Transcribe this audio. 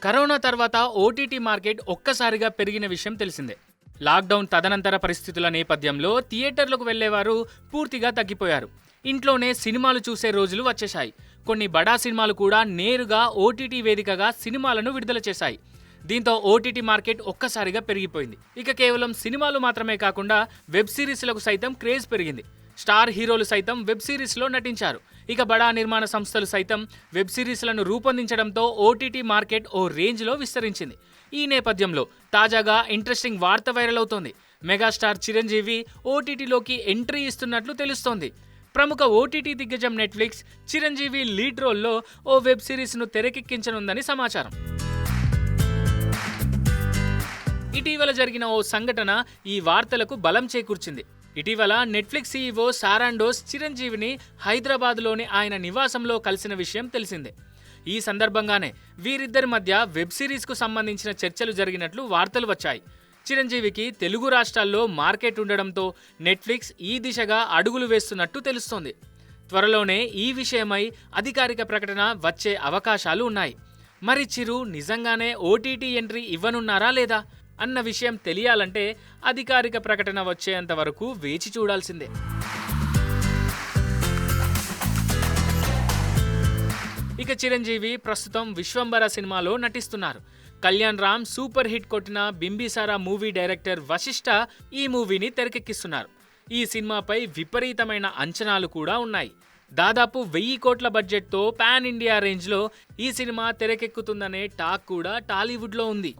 Corona తర్వాత OTT market ఒక్కసారిగా పెరిగిన విషయం తెలిసిందే. లాక్డౌన్ తదనంతర పరిస్థితుల నేపథ్యంలో థియేటర్లకు వెళ్లేవారు పూర్తిగా తగ్గిపోయారు. ఇంట్లోనే సినిమాలు చూసే రోజులు వచ్చేశాయి. కొన్ని బడా సినిమాలు కూడా నేరుగా ఓటీటీ వేదికగా సినిమాలను విడుదల చేశాయి. దీంతో ఓటీటీ మార్కెట్ ఒక్కసారిగా పెరిగిపోయింది. ఇక కేవలం సినిమాలు మాత్రమే కాకుండా వెబ్ సిరీస్లకు సైతం క్రేజ్ పెరిగింది. స్టార్ హీరోలు సైతం వెబ్ సిరీస్లో నటించారు. ఇక బడా నిర్మాణ సంస్థలు సైతం వెబ్ సిరీస్లను రూపొందించడంతో ఓటీటీ మార్కెట్ ఓ రేంజ్లో విస్తరించింది. ఈ నేపథ్యంలో తాజాగా ఇంట్రెస్టింగ్ వార్త వైరల్ అవుతోంది. మెగాస్టార్ చిరంజీవి ఓటీటీలోకి ఎంట్రీ ఇస్తున్నట్లు తెలుస్తోంది. ప్రముఖ ఓటీటీ దిగ్గజం నెట్ఫ్లిక్స్ చిరంజీవి లీడ్ రోల్లో ఓ వెబ్ సిరీస్ను తెరకెక్కించనుందని సమాచారం. ఇటీవల జరిగిన ఓ సంఘటన ఈ వార్తలకు బలం చేకూర్చింది. ఇటీవల నెట్ఫ్లిక్స్ సీఈఓ సారాండోస్ చిరంజీవిని హైదరాబాద్లోని ఆయన నివాసంలో కలిసిన విషయం తెలిసిందే. ఈ సందర్భంగానే వీరిద్దరి మధ్య వెబ్ సిరీస్కు సంబంధించిన చర్చలు జరిగినట్లు వార్తలు వచ్చాయి. చిరంజీవికి తెలుగు రాష్ట్రాల్లో మార్కెట్ ఉండడంతో నెట్ఫ్లిక్స్ ఈ దిశగా అడుగులు వేస్తున్నట్టు తెలుస్తోంది. త్వరలోనే ఈ విషయమై అధికారిక ప్రకటన వచ్చే అవకాశాలు ఉన్నాయి. మరి చిరు నిజంగానే ఓటీటీ ఎంట్రీ ఇవ్వనున్నారా లేదా అన్న విషయం తెలియాలంటే అధికారిక ప్రకటన వచ్చేంత వరకు వేచి చూడాల్సిందే. ఇక చిరంజీవి ప్రస్తుతం విశ్వంబర సినిమాలో నటిస్తున్నారు. కళ్యాణ్ రామ్ సూపర్ హిట్ కొట్టిన బింబిసారా మూవీ డైరెక్టర్ వశిష్ఠ ఈ మూవీని తెరకెక్కిస్తున్నారు. ఈ సినిమాపై విపరీతమైన అంచనాలు కూడా ఉన్నాయి. దాదాపు 1000 కోట్ల బడ్జెట్తో పాన్ ఇండియా రేంజ్లో ఈ సినిమా తెరకెక్కుతుందనే టాక్ కూడా టాలీవుడ్లో ఉంది.